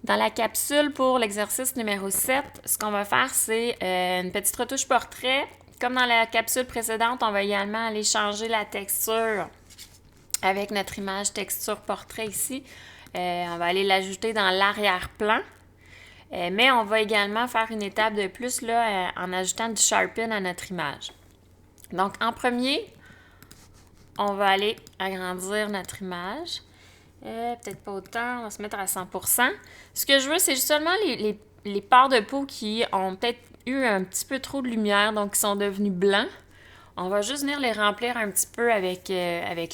Dans la capsule pour l'exercice numéro 7, ce qu'on va faire, c'est une petite retouche portrait. Comme dans la capsule précédente, on va également aller changer la texture avec notre image texture portrait ici. On va aller l'ajouter dans l'arrière-plan. Mais on va également faire une étape de plus là, en ajoutant du sharpen à notre image. Donc, en premier, on va aller agrandir notre image. Peut-être pas autant, on va se mettre à 100%. Ce que je veux, c'est seulement les pores de peau qui ont peut-être eu un petit peu trop de lumière, donc qui sont devenus blancs. On va juste venir les remplir un petit peu avec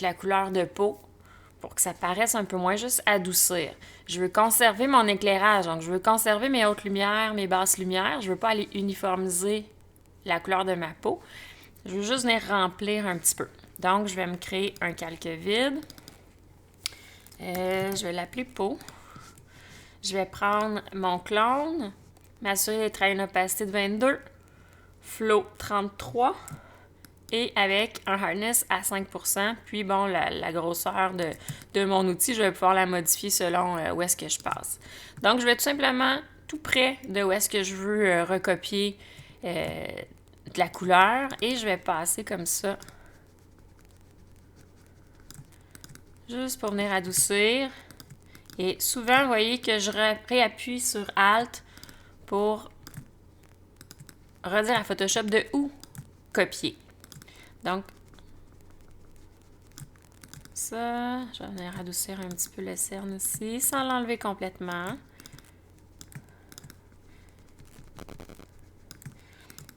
la couleur de peau pour que ça paraisse un peu moins, juste adoucir. Je veux conserver mon éclairage, donc je veux conserver mes hautes lumières, mes basses lumières. Je veux pas aller uniformiser la couleur de ma peau. Je veux juste venir remplir un petit peu. Donc, je vais me créer un calque vide. Je vais l'appeler peau. Je vais prendre mon clone, m'assurer d'être à une opacité de 22, flow 33 et avec un hardness à 5%. Puis bon, la grosseur de mon outil, je vais pouvoir la modifier selon où est-ce que je passe. Donc, je vais tout simplement tout près de où est-ce que je veux recopier de la couleur et je vais passer comme ça. Juste pour venir adoucir. Et souvent, vous voyez que je réappuie sur Alt pour redire à Photoshop de où copier. Donc, ça, je vais venir adoucir un petit peu le cerne ici, sans l'enlever complètement.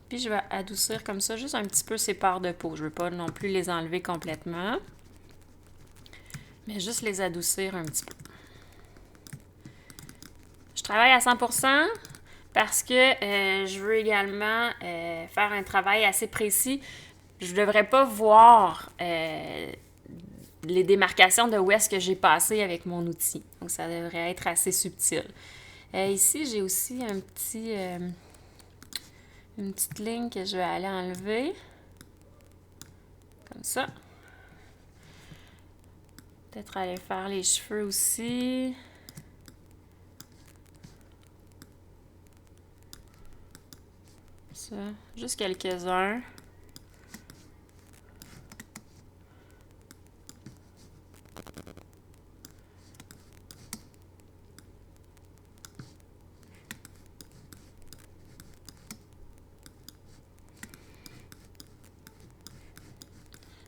Puis, je vais adoucir comme ça, juste un petit peu ces pores de peau. Je ne veux pas non plus les enlever complètement, mais juste les adoucir un petit peu. Je travaille à 100%. Parce que je veux également faire un travail assez précis. Je ne devrais pas voir les démarcations de où est-ce que j'ai passé avec mon outil. Donc, ça devrait être assez subtil. Ici, j'ai aussi une petite ligne que je vais aller enlever. Comme ça. Peut-être aller faire les cheveux aussi. Ça, juste quelques-uns.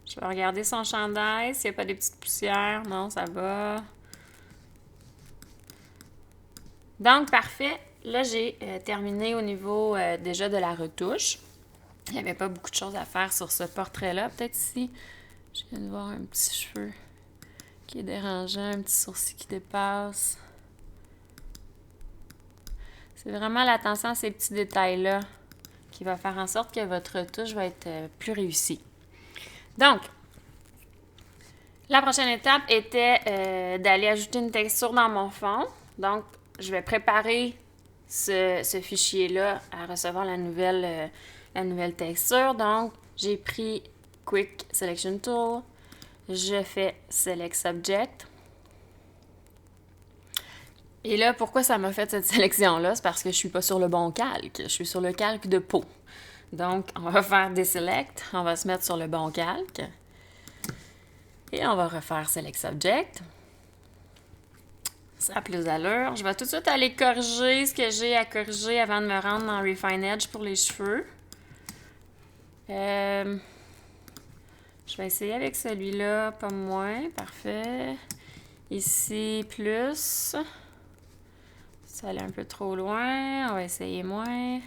Je vais regarder son chandail, s'il n'y a pas des petites poussières. Non, ça va. Donc, parfait. Là, j'ai terminé au niveau déjà de la retouche. Il n'y avait pas beaucoup de choses à faire sur ce portrait-là. Peut-être ici, je viens de voir un petit cheveu qui est dérangeant, un petit sourcil qui dépasse. C'est vraiment l'attention à ces petits détails-là qui va faire en sorte que votre retouche va être plus réussie. Donc, la prochaine étape était d'aller ajouter une texture dans mon fond. Donc, je vais préparer ce fichier-là à recevoir la nouvelle texture. Donc, j'ai pris Quick Selection Tool. Je fais Select Subject. Et là, pourquoi ça m'a fait cette sélection-là? C'est parce que je ne suis pas sur le bon calque. Je suis sur le calque de peau. Donc, on va faire Deselect. On va se mettre sur le bon calque. Et on va refaire Select Subject. Ça a plus d'allure. Je vais tout de suite aller corriger ce que j'ai à corriger avant de me rendre dans Refine Edge pour les cheveux. Je vais essayer avec celui-là, pas moins. Parfait. Ici, plus. Ça allait un peu trop loin. On va essayer moins.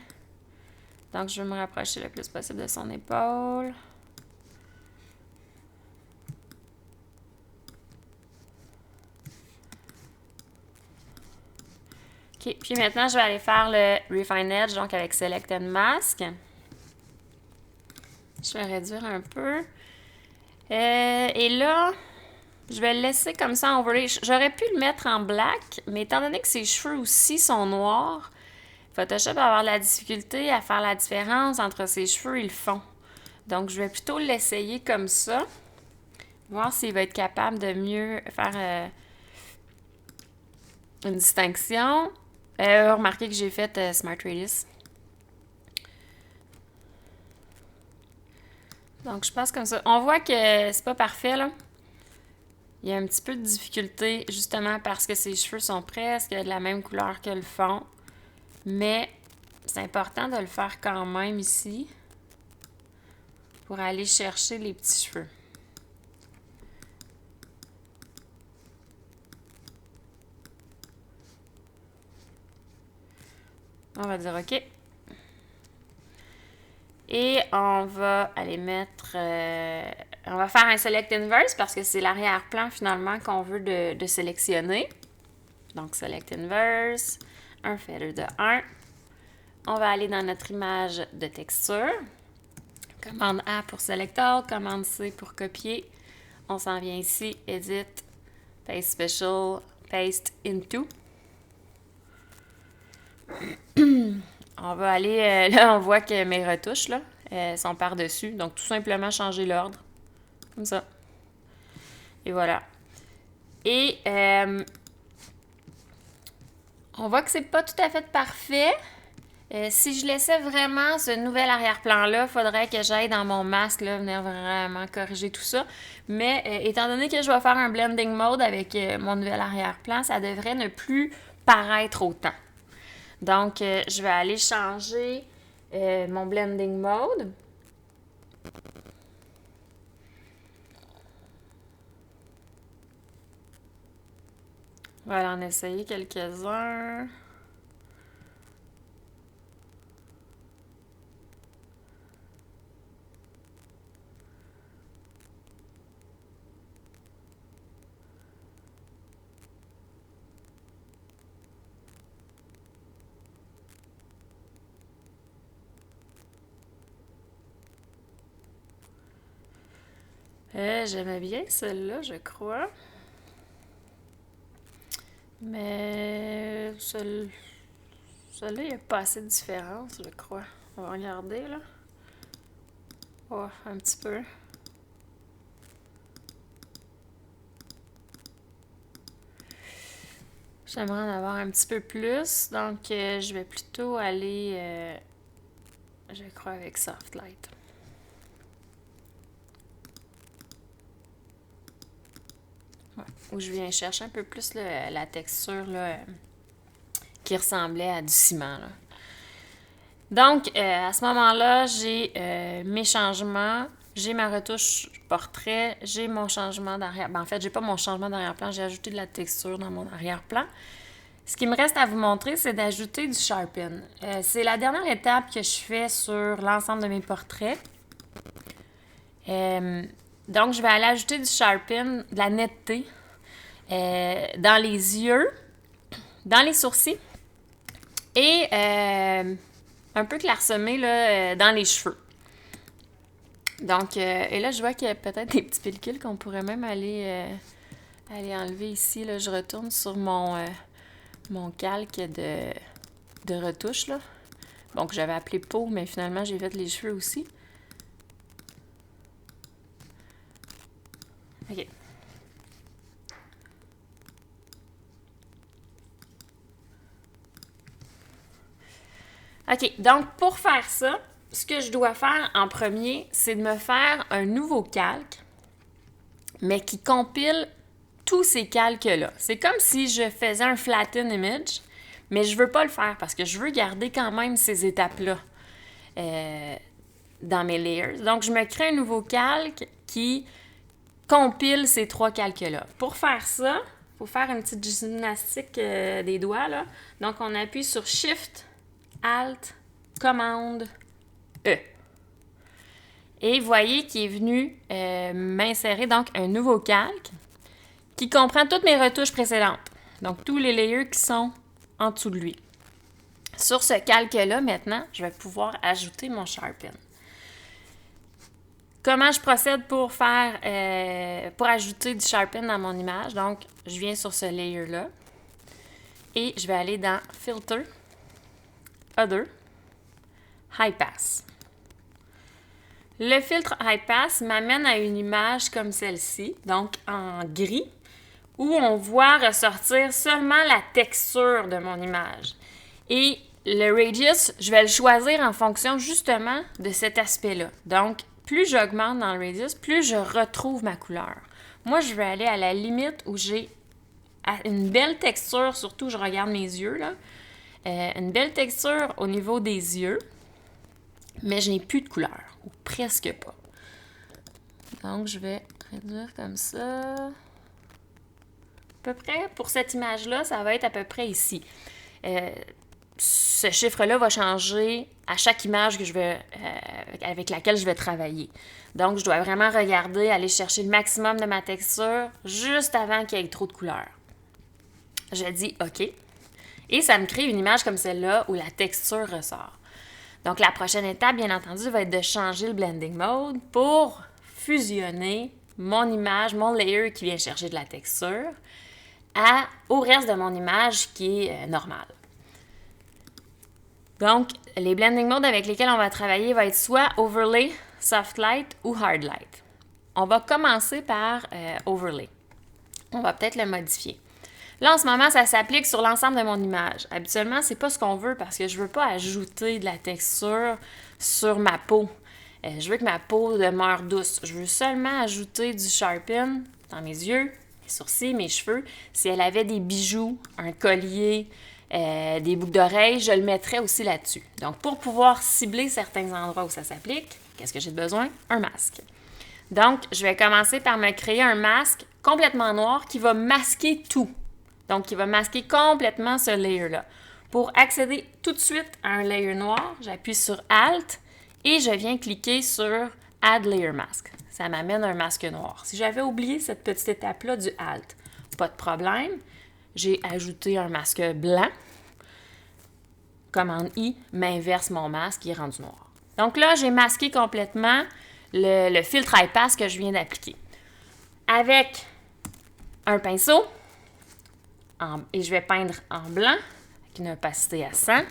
Donc, je vais me rapprocher le plus possible de son épaule. OK. Puis maintenant, je vais aller faire le Refine Edge, donc avec Select and Mask. Je vais réduire un peu. Et là, je vais le laisser comme ça en overlay. J'aurais pu le mettre en black, mais étant donné que ses cheveux aussi sont noirs, Photoshop va avoir de la difficulté à faire la différence entre ses cheveux et le fond. Donc, je vais plutôt l'essayer comme ça. Voir s'il va être capable de mieux faire une distinction. Remarquez que j'ai fait Smart Radius. Donc, je passe comme ça. On voit que c'est pas parfait, là. Il y a un petit peu de difficulté, justement parce que ses cheveux sont presque de la même couleur que le fond. Mais c'est important de le faire quand même ici pour aller chercher les petits cheveux. On va dire OK. Et on va aller mettre... on va faire un Select Inverse parce que c'est l'arrière-plan finalement qu'on veut de sélectionner. Donc, Select Inverse, un feather de 1. On va aller dans notre image de texture. Commande A pour Select All, commande C pour copier. On s'en vient ici, Edit, Paste Special, Paste Into. On va aller, là on voit que mes retouches là, sont par-dessus. Donc tout simplement changer l'ordre. Comme ça. Et voilà. Et on voit que c'est pas tout à fait parfait. Si je laissais vraiment ce nouvel arrière-plan-là, il faudrait que j'aille dans mon masque, là, venir vraiment corriger tout ça. Mais étant donné que je vais faire un blending mode avec mon nouvel arrière-plan, ça devrait ne plus paraître autant. Donc, je vais aller changer mon blending mode. On va aller en essayer quelques-uns. J'aimais bien celle-là, je crois. Mais celle-là, il n'y a pas assez de différence, je crois. On va regarder, là. Oh, un petit peu. J'aimerais en avoir un petit peu plus. Donc, je vais plutôt aller, je crois, avec Soft Light. Ouais. Où je viens chercher un peu plus la texture là, qui ressemblait à du ciment. Là. Donc, à ce moment-là, j'ai mes changements, j'ai ma retouche portrait, j'ai mon changement d'arrière... Ben, en fait, j'ai pas mon changement d'arrière-plan, j'ai ajouté de la texture dans mon arrière-plan. Ce qui me reste à vous montrer, c'est d'ajouter du Sharpen. C'est la dernière étape que je fais sur l'ensemble de mes portraits. Donc, je vais aller ajouter du Sharpen, de la netteté, dans les yeux, dans les sourcils et un peu clairsemé là, dans les cheveux. Donc, et là, je vois qu'il y a peut-être des petits pellicules qu'on pourrait même aller enlever ici. Là. Je retourne sur mon calque de retouche. Là. Bon, que j'avais appelé peau, mais finalement, j'ai fait les cheveux aussi. OK. OK, donc pour faire ça, ce que je dois faire en premier, c'est de me faire un nouveau calque, mais qui compile tous ces calques-là. C'est comme si je faisais un flatten image, mais je veux pas le faire parce que je veux garder quand même ces étapes-là dans mes layers. Donc, je me crée un nouveau calque qui compile ces trois calques-là. Pour faire ça, il faut faire une petite gymnastique des doigts. Là. Donc, on appuie sur Shift, Alt, Commande, E. Et vous voyez qu'il est venu m'insérer donc un nouveau calque qui comprend toutes mes retouches précédentes. Donc, tous les layers qui sont en dessous de lui. Sur ce calque-là, maintenant, je vais pouvoir ajouter mon Sharpen. Comment je procède pour pour ajouter du Sharpen dans mon image? Donc, je viens sur ce layer-là et je vais aller dans Filter, Other, High Pass. Le filtre High Pass m'amène à une image comme celle-ci, donc en gris, où on voit ressortir seulement la texture de mon image. Et le radius, je vais le choisir en fonction justement de cet aspect-là. Donc, plus j'augmente dans le radius, plus je retrouve ma couleur. Moi, je vais aller à la limite où j'ai une belle texture, surtout je regarde mes yeux, là. Une belle texture au niveau des yeux, mais je n'ai plus de couleur, ou presque pas. Donc, je vais réduire comme ça. À peu près, pour cette image-là, ça va être à peu près ici. Ce chiffre-là va changer à chaque image que avec laquelle je vais travailler. Donc, je dois vraiment regarder, aller chercher le maximum de ma texture juste avant qu'il y ait trop de couleurs. Je dis OK. Et ça me crée une image comme celle-là où la texture ressort. Donc, la prochaine étape, bien entendu, va être de changer le blending mode pour fusionner mon image, mon layer qui vient chercher de la texture, au reste de mon image qui est normale. Donc, les blending modes avec lesquels on va travailler vont être soit Overlay, Soft Light ou Hard Light. On va commencer par Overlay. On va peut-être le modifier. Là, en ce moment, ça s'applique sur l'ensemble de mon image. Habituellement, c'est pas ce qu'on veut parce que je veux pas ajouter de la texture sur ma peau. Je veux que ma peau demeure douce. Je veux seulement ajouter du sharpen dans mes yeux, mes sourcils, mes cheveux. Si elle avait des bijoux, un collier, des boucles d'oreilles, je le mettrais aussi là-dessus. Donc, pour pouvoir cibler certains endroits où ça s'applique, qu'est-ce que j'ai besoin? Un masque. Donc, je vais commencer par me créer un masque complètement noir qui va masquer tout. Donc, qui va masquer complètement ce layer-là. Pour accéder tout de suite à un layer noir, j'appuie sur Alt et je viens cliquer sur Add Layer Mask. Ça m'amène un masque noir. Si j'avais oublié cette petite étape-là du Alt, pas de problème. J'ai ajouté un masque blanc. Commande I m'inverse mon masque, il est rendu noir. Donc là, j'ai masqué complètement le filtre iPass que je viens d'appliquer. Avec un pinceau, et je vais peindre en blanc, avec une opacité à 100.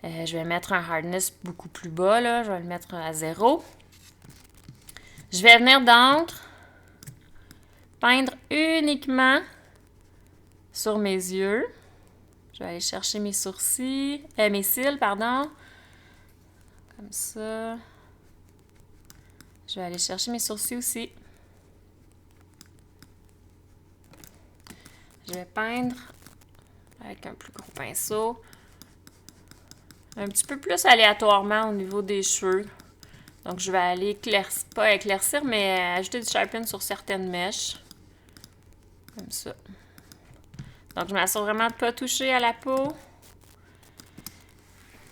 Je vais mettre un hardness beaucoup plus bas, là. Je vais le mettre à 0. Je vais venir donc peindre uniquement sur mes yeux. Je vais aller chercher mes sourcils, mes cils, pardon. Comme ça. Je vais aller chercher mes sourcils aussi. Je vais peindre avec un plus gros pinceau. Un petit peu plus aléatoirement au niveau des cheveux. Donc, je vais aller pas éclaircir, mais ajouter du sharpen sur certaines mèches. Comme ça. Donc, je m'assure vraiment de ne pas toucher à la peau.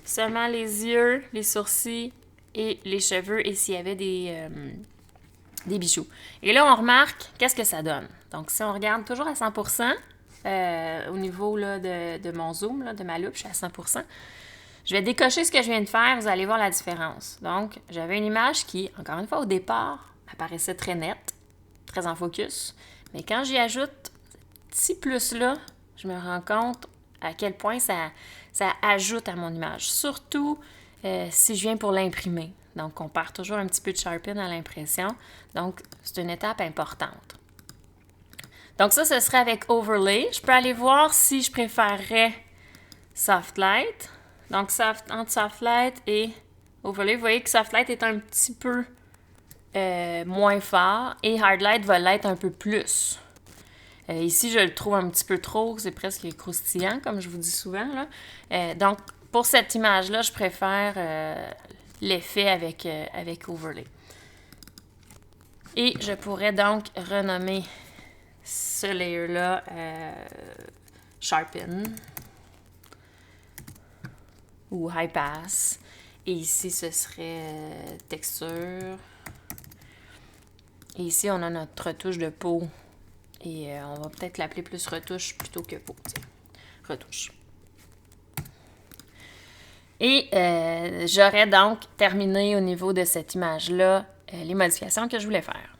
Seulement les yeux, les sourcils et les cheveux et s'il y avait des bijoux. Et là, on remarque qu'est-ce que ça donne. Donc, si on regarde toujours à 100%, au niveau là, de mon zoom, là, de ma loupe, je suis à 100%. Je vais décocher ce que je viens de faire, vous allez voir la différence. Donc, j'avais une image qui, encore une fois, au départ, apparaissait très nette, très en focus. Mais quand j'y ajoute ce petit plus-là, je me rends compte à quel point ça ajoute à mon image. Surtout si je viens pour l'imprimer. Donc, on perd toujours un petit peu de sharpen à l'impression. Donc, c'est une étape importante. Donc, ça, ce serait avec Overlay. Je peux aller voir si je préférerais Soft Light. Donc, entre Soft Light et Overlay, vous voyez que Soft Light est un petit peu moins fort et Hard Light va l'être un peu plus. Ici, je le trouve un petit peu trop, c'est presque croustillant, comme je vous dis souvent, là. Donc, pour cette image-là, je préfère l'effet avec Overlay. Et je pourrais donc renommer ce layer-là Sharpen ou High Pass. Et ici, ce serait Texture. Et ici, on a notre retouche de peau. Et on va peut-être l'appeler plus retouche plutôt que peau. T'sais. Retouche. Et j'aurais donc terminé au niveau de cette image-là les modifications que je voulais faire.